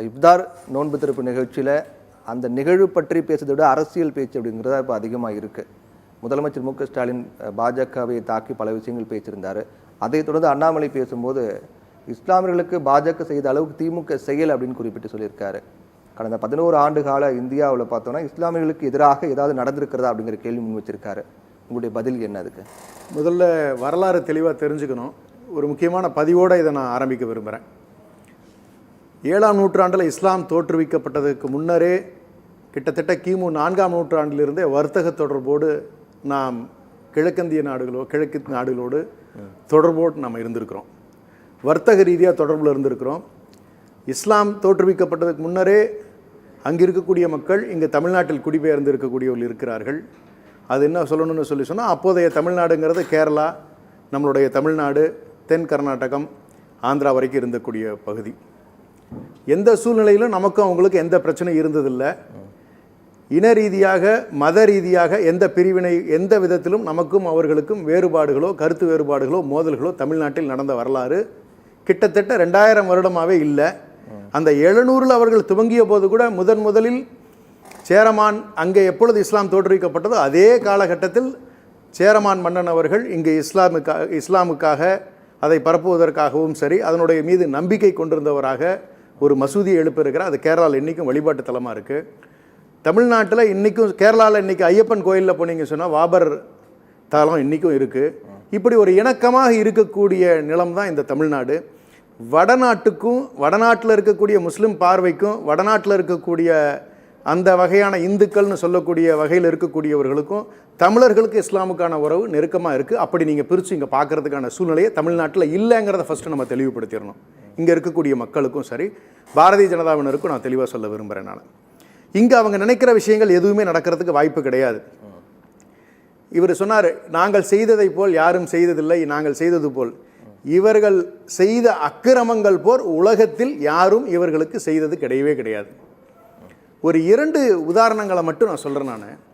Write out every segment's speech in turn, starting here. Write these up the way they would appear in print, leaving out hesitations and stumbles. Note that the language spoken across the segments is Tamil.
இஃப்தார் நோன்பு திறப்பு நிகழ்ச்சியில் அந்த நிகழ்வு பற்றி பேசுறதை விட அரசியல் பேச்சு அப்படிங்கிறதா இப்போ அதிகமாக இருக்குது. முதலமைச்சர் மு.க.ஸ்டாலின் பாஜகவை தாக்கி பல விஷயங்கள் பேசியிருந்தார். அதைத் தொடர்ந்து அண்ணாமலை பேசும்போது இஸ்லாமியர்களுக்கு பாஜக செய்த அளவுக்கு திமுக செயல் அப்படின்னு குறிப்பிட்டு சொல்லியிருக்காரு. கடந்த 11 ஆண்டு கால இந்தியாவில் பார்த்தோன்னா இஸ்லாமியர்களுக்கு எதிராக ஏதாவது நடந்திருக்கிறதா அப்படிங்கிற கேள்வி முன் வச்சிருக்காரு. உங்களுடைய பதில் என்ன அதுக்கு? முதல்ல வரலாறு தெளிவாக தெரிஞ்சுக்கணும். ஒரு முக்கியமான பதிவோடு இதை நான் ஆரம்பிக்க விரும்புகிறேன். 7ஆம் நூற்றாண்டில் இஸ்லாம் தோற்றுவிக்கப்பட்டதுக்கு முன்னரே கிட்டத்தட்ட கிமு 4ஆம் நூற்றாண்டிலிருந்தே வர்த்தக தொடர்போடு நாம் கிழக்கு நாடுகளோடு தொடர்போடு நாம் இருந்திருக்கிறோம். வர்த்தக ரீதியாக தொடர்பில் இருந்திருக்கிறோம். இஸ்லாம் தோற்றுவிக்கப்பட்டதுக்கு முன்னரே அங்கே இருக்கக்கூடிய மக்கள் இங்கே தமிழ்நாட்டில் குடிபெயர்ந்து இருக்கக்கூடியவர்கள் இருக்கிறார்கள். அது என்ன சொல்லணும்னு சொன்னால் அப்போதைய தமிழ்நாடுங்கிறது கேரளா, நம்மளுடைய தமிழ்நாடு, தென் கர்நாடகம், ஆந்திரா வரைக்கும் இருந்தக்கூடிய பகுதி. எந்த சூழ்நிலையிலும் நமக்கும் அவங்களுக்கு எந்த பிரச்சனையும் இருந்ததில்லை. இன ரீதியாக மத ரீதியாக எந்த பிரிவினை எந்த விதத்திலும் நமக்கும் அவர்களுக்கும் வேறுபாடுகளோ கருத்து வேறுபாடுகளோ மோதல்களோ தமிழ்நாட்டில் நடந்த வரலாறு கிட்டத்தட்ட 2000 வருடமாகவே இல்லை. அந்த 700 அவர்கள் துவங்கிய போது கூட முதலில் சேரமான் அங்கே எப்பொழுது இஸ்லாம் தோற்றுவிக்கப்பட்டதோ அதே காலகட்டத்தில் சேரமான் மன்னன் அவர்கள் இங்கே இஸ்லாமுக்காக அதை பரப்புவதற்காகவும் சரி அதனுடைய மீது நம்பிக்கை கொண்டிருந்தவராக ஒரு மசூதியை எழுப்பியிருக்கிறார். அது கேரளாவில் இன்றைக்கும் வழிபாட்டு தலமாக இருக்குது. தமிழ்நாட்டில் இன்றைக்கும் கேரளாவில் இன்றைக்கி ஐயப்பன் கோயிலில் போனீங்க சொன்னால் வாபர் தலம் இன்றைக்கும் இருக்குது. இப்படி ஒரு இணக்கமாக இருக்கக்கூடிய நிலம் தான் இந்த தமிழ்நாடு. வடநாட்டுக்கும் வடநாட்டில் இருக்கக்கூடிய முஸ்லீம் பார்வைக்கும் வடநாட்டில் இருக்கக்கூடிய அந்த வகையான இந்துக்கள்னு சொல்லக்கூடிய வகையில் இருக்கக்கூடியவர்களுக்கும் தமிழர்களுக்கு இஸ்லாமுக்கான உறவு நெருக்கமாக இருக்குது. அப்படி நீங்கள் பிரித்து இங்கே பார்க்குறதுக்கான சூழ்நிலையை தமிழ்நாட்டில் இல்லைங்கிறத ஃபஸ்ட்டு நம்ம தெளிவுபடுத்திடணும். இங்கே இருக்கக்கூடிய மக்களுக்கும் சரி பாரதிய ஜனதாவினருக்கும் நான் தெளிவாக சொல்ல விரும்புகிறேன். நான் இங்கே அவங்க நினைக்கிற விஷயங்கள் எதுவுமே நடக்கிறதுக்கு வாய்ப்பு கிடையாது. இவர் சொன்னார், நாங்கள் செய்ததை போல் யாரும் செய்ததில்லை, நாங்கள் செய்தது போல். இவர்கள் செய்த அக்கிரமங்கள் போல் உலகத்தில் யாரும் இவர்களுக்கு செய்தது கிடையவே கிடையாது. ஒரு 2 உதாரணங்களை மட்டும் நான் சொல்கிறேன். நான்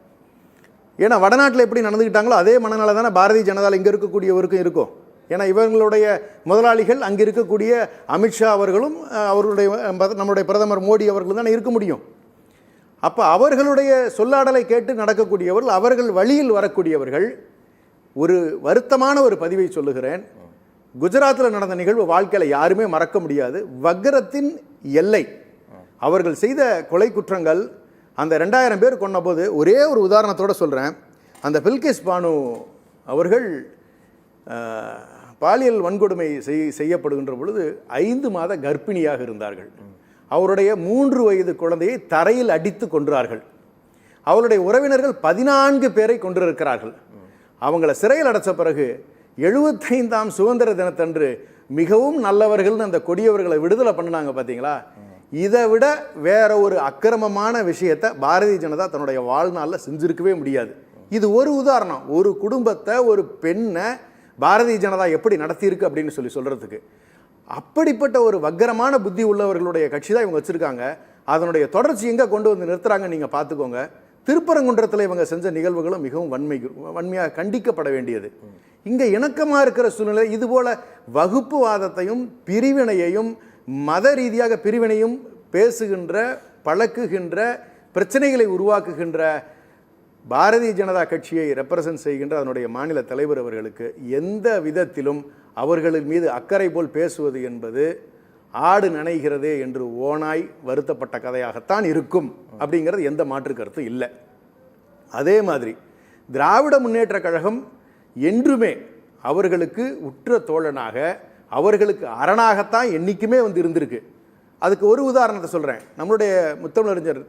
ஏன்னா வடநாட்டில் எப்படி நடந்துக்கிட்டாங்களோ அதே மனநிலை தானே பாரதிய ஜனதாவில் இங்கே இருக்கக்கூடியவருக்கும் இருக்கும். ஏன்னா இவர்களுடைய முதலாளிகள் அங்கே இருக்கக்கூடிய அமித்ஷா அவர்களும் அவர்களுடைய நம்மளுடைய பிரதமர் மோடி அவர்களும் தானே இருக்க முடியும். அப்போ அவர்களுடைய சொல்லாடலை கேட்டு நடக்கக்கூடியவர்கள், அவர்கள் வழியில் வரக்கூடியவர்கள். ஒரு வருத்தமான ஒரு பதிவை சொல்லுகிறேன். குஜராத்தில் நடந்த நிகழ்வு வாழ்க்கையில் யாருமே மறக்க முடியாது. வக்ரத்தின் எல்லை. அவர்கள் செய்த கொலை குற்றங்கள் அந்த 2000 பேர் கொன்னபோது ஒரே ஒரு உதாரணத்தோடு சொல்கிறேன். அந்த பில்கிஸ் பானு அவர்கள் பாலியல் வன்கொடுமை செய்யப்படுகின்ற பொழுது 5 மாத கர்ப்பிணியாக இருந்தார்கள். அவருடைய 3 வயது குழந்தையை தரையில் அடித்து கொன்றார்கள். அவருடைய உறவினர்கள் 14 பேரை கொன்றிருக்கிறார்கள். அவங்கள சிறையில் அடைச்ச பிறகு 75ஆம் சுதந்திர தினத்தன்று மிகவும் நல்லவர்கள்னு அந்த கொடியவர்களை விடுதலை பண்ணினாங்க. பார்த்தீங்களா? இதை விட வேற ஒரு அக்கிரமமான விஷயத்தை பாரதிய ஜனதா தன்னுடைய வாழ்நாளில் செஞ்சிருக்கவே முடியாது. இது ஒரு உதாரணம். ஒரு குடும்பத்தை, ஒரு பெண்ணை பாரதிய ஜனதா எப்படி நடத்தியிருக்கு அப்படின்னு சொல்கிறதுக்கு. அப்படிப்பட்ட ஒரு வக்கரமான புத்தி உள்ளவர்களுடைய கட்சி தான் இவங்க வச்சுருக்காங்க. அதனுடைய தொடர்ச்சி எங்கே கொண்டு வந்து நிறுத்துறாங்க நீங்கள் பார்த்துக்கோங்க. திருப்பரங்குன்றத்தில் இவங்க செஞ்ச நிகழ்வுகளும் மிகவும் வன்மையாக கண்டிக்கப்பட வேண்டியது. இங்கே இணக்கமாக இருக்கிற சூழ்நிலை இதுபோல் வகுப்புவாதத்தையும் பிரிவினையையும் மத ரீதியாக பிரிவினையும் பேசுகின்ற பழக்குகின்ற பிரச்சனைகளை உருவாக்குகின்ற பாரதிய ஜனதா கட்சியை ரெப்ரசன்ட் செய்கின்ற அதனுடைய மாநில தலைவர் அவர்களுக்கு எந்த விதத்திலும் அவர்களின் மீது அக்கறை போல் பேசுவது என்பது ஆடு நனைகிறதே என்று ஓனாய் வருத்தப்பட்ட கதையாகத்தான் இருக்கும். அப்படிங்கிறது எந்த மாற்று கருத்து இல்லை. அதே மாதிரி திராவிட முன்னேற்ற கழகம் என்றுமே அவர்களுக்கு உற்ற தோழனாக அவர்களுக்கு அரணாகத்தான் என்றைக்குமே இருந்திருக்கு. அதுக்கு ஒரு உதாரணத்தை சொல்கிறேன். நம்மளுடைய முத்தமிழறிஞர்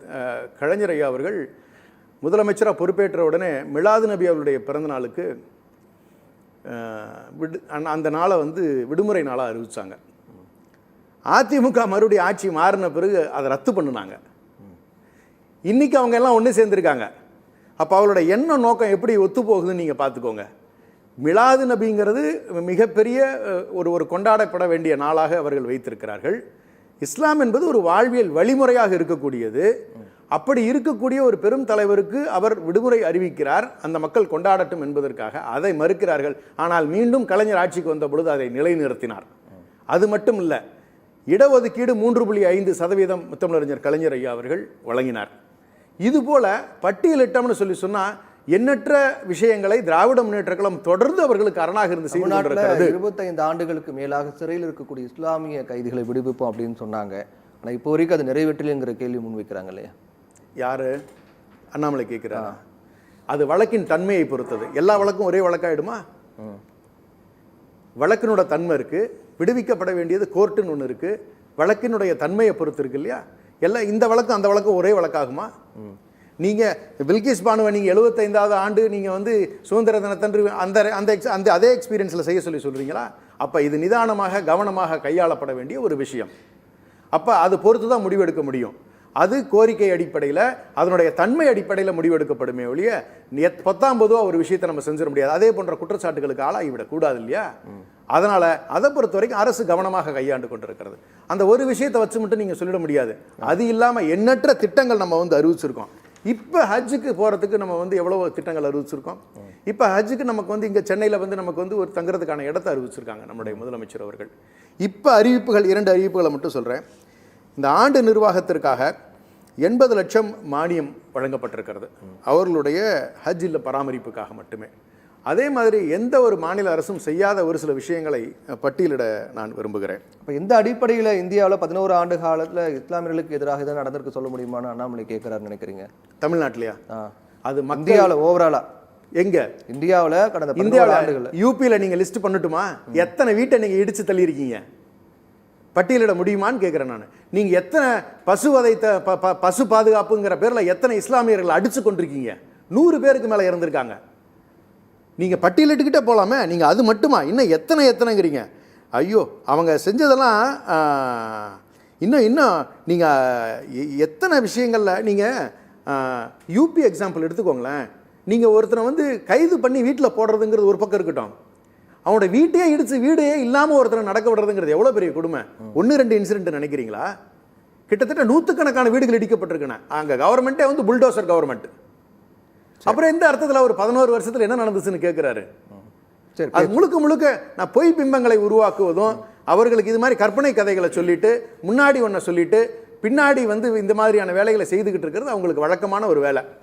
கலைஞர் ஐயா அவர்கள் முதலமைச்சராக பொறுப்பேற்ற உடனே மிலாது நபி அவருடைய பிறந்த நாளுக்கு அந்த நாளை விடுமுறை நாளாக அறிவித்தாங்க. அதிமுக மறுபடியும் ஆட்சி மாறின பிறகு அதை ரத்து பண்ணினாங்க. இன்றைக்கி அவங்க எல்லாம் ஒன்று சேர்ந்துருக்காங்க. அப்போ அவருடைய எண்ண நோக்கம் எப்படி ஒத்து போகுதுன்னு நீங்கள் பார்த்துக்கோங்க. மிலாது நபிங்கிறது மிகப்பெரிய ஒரு கொண்டாடப்பட வேண்டிய நாளாக அவர்கள் வைத்திருக்கிறார்கள். இஸ்லாம் என்பது ஒரு வாழ்வியல் வழிமுறையாக இருக்கக்கூடியது. அப்படி இருக்கக்கூடிய ஒரு பெரும் தலைவருக்கு அவர் விடுமுறை அறிவிக்கிறார், அந்த மக்கள் கொண்டாடட்டும் என்பதற்காக. அதை மறுக்கிறார்கள். ஆனால் மீண்டும் கலைஞர் ஆட்சிக்கு வந்த பொழுது அதை நிலைநிறுத்தினார். அது மட்டும் இல்லை, இடஒதுக்கீடு 3.5% முத்தமிழறிஞர் கலைஞர் ஐயா அவர்கள் வழங்கினார். இதுபோல பட்டியலிட்டம்னு சொன்னால் எண்ணற்ற விஷயங்களை திராவிட முன்னேற்ற கழகம் தொடர்ந்து அவர்களுக்கு அரணாக இருந்து செய்து கொண்டிருக்கிறது. 25 ஆண்டுகளுக்கு மேலாக சிறையில் இருக்கக்கூடிய இஸ்லாமிய கைதிகளை விடுவிப்போம் அப்படின்னு சொன்னாங்க. ஆனால் இப்போ வரைக்கும் அது நிறைவேற்றலைங்கிற கேள்வி முன்வைக்கிறாங்க இல்லையா? யாரு? அண்ணாமலை கேட்கிறாரா? அது வழக்கின் தன்மையை பொறுத்தது. எல்லா வழக்கும் ஒரே வழக்காயிடுமா? வழக்கினோட தன்மை இருக்கு, விடுவிக்கப்பட வேண்டியது கோர்ட்டுன்னு ஒன்று இருக்கு, வழக்கினுடைய தன்மையை பொறுத்து இருக்கு இல்லையா? எல்லாம் இந்த வழக்கும் அந்த வழக்கும் ஒரே வழக்காகுமா? நீங்க பில்கிஸ் பானுவை நீங்க 75வது ஆண்டு நீங்க சுதந்திர தினத்தன்று அந்த அதே எக்ஸ்பீரியன்ஸ்ல செய்ய சொல்றீங்களா? அப்ப இது நிதானமாக கவனமாக கையாளப்பட வேண்டிய ஒரு விஷயம். அப்ப அது பொறுத்து தான் முடிவெடுக்க முடியும். அது கோரிக்கை அடிப்படையில் அதனுடைய தன்மை அடிப்படையில் முடிவெடுக்கப்படுமே ஒழிய 19 ஒரு விஷயத்தை நம்ம செஞ்சிட முடியாது. அதே போன்ற குற்றச்சாட்டுகளுக்கு ஆளாகிவிடக் கூடாது இல்லையா? அதனால அதை பொறுத்த வரைக்கும் அரசு கவனமாக கையாண்டு கொண்டிருக்கிறது. அந்த ஒரு விஷயத்தை வச்சு மட்டும் நீங்க சொல்லிட முடியாது. அது இல்லாம எண்ணற்ற திட்டங்கள் நம்ம அறிவிச்சிருக்கோம். இப்போ ஹஜ்ஜுக்கு போகிறதுக்கு நம்ம எவ்வளோ திட்டங்கள் அறிவிச்சிருக்கோம். இப்போ ஹஜ்ஜுக்கு நமக்கு இங்கே சென்னையில் நமக்கு ஒரு தங்குறதுக்கான இடத்தை அறிவிச்சிருக்காங்க நம்முடைய முதலமைச்சர் அவர்கள். இப்போ அறிவிப்புகள் 2 அறிவிப்புகளை மட்டும் சொல்கிறேன். இந்த ஆண்டு நிர்வாகத்திற்காக 80 லட்சம் மானியம் வழங்கப்பட்டிருக்கிறது, அவர்களுடைய ஹஜ் இல்ல பராமரிப்புக்காக மட்டுமே. அதே மாதிரி எந்த ஒரு மாநில அரசும் செய்யாத ஒரு சில விஷயங்களை பட்டியலிட நான் விரும்புகிறேன். இப்போ இந்த அடிப்படையில் இந்தியாவில் 11 ஆண்டு காலத்தில் இஸ்லாமியர்களுக்கு எதிராக இதை நடந்திருக்கு சொல்ல முடியுமான்னு அண்ணாமலை கேட்குறாருன்னு நினைக்கிறீங்க? தமிழ்நாட்டிலையா? அது இந்தியாவில் ஓவராலா? எங்க? இந்தியாவில் கடந்த 11 இந்தியாவில் ஆண்டுகள் யூபியில் நீங்கள் லிஸ்ட் பண்ணட்டுமா? எத்தனை வீட்டை நீங்கள் இடிச்சு தள்ளியிருக்கீங்க? பட்டியலிட முடியுமான்னு கேட்குறேன் நான். நீங்கள் எத்தனை பசு பாதுகாப்புங்கிற பேரில் எத்தனை இஸ்லாமியர்கள் அடிச்சு கொண்டிருக்கீங்க? 100 பேருக்கு மேலே இறந்துருக்காங்க. நீங்கள் பட்டியலிட்டுக்கிட்டே போகலாமே. நீங்கள் அது மட்டுமா? இன்னும் எத்தனைங்கிறீங்க? ஐயோ, அவங்க செஞ்சதெல்லாம் இன்னும் நீங்கள் எத்தனை விஷயங்களில் நீங்கள் யூபி எக்ஸாம்பிள் எடுத்துக்கோங்களேன். நீங்கள் ஒருத்தரை கைது பண்ணி வீட்டில் போடுறதுங்கிறது ஒரு பக்கம் இருக்கட்டும், அவனோட வீட்டையே இடிச்சு வீடே இல்லாமல் ஒருத்தரை நடக்க விடுறதுங்கிறது எவ்வளோ பெரிய கொடுமை. 1-2 இன்சிடென்ட் நினைக்கிறீங்களா? கிட்டத்தட்ட 100கணக்கான வீடுகள் இடிக்கப்பட்டிருக்குன்னு. அங்கே கவர்மெண்ட்டே புல்டோசர் கவர்மெண்ட். அப்புறம் எந்த அர்த்தத்தில் ஒரு 11 வருஷத்தில் என்ன நடந்துச்சுன்னு கேட்குறாரு. அது முழுக்க நான் பொய் பிம்பங்களை உருவாக்குவதும், அவர்களுக்கு இது மாதிரி கற்பனை கதைகளை சொல்லிட்டு முன்னாடி ஒன்றை சொல்லிட்டு பின்னாடி இந்த மாதிரியான வேலைகளை செய்துக்கிட்டு இருக்கிறது அவங்களுக்கு வழக்கமான ஒரு வேலை.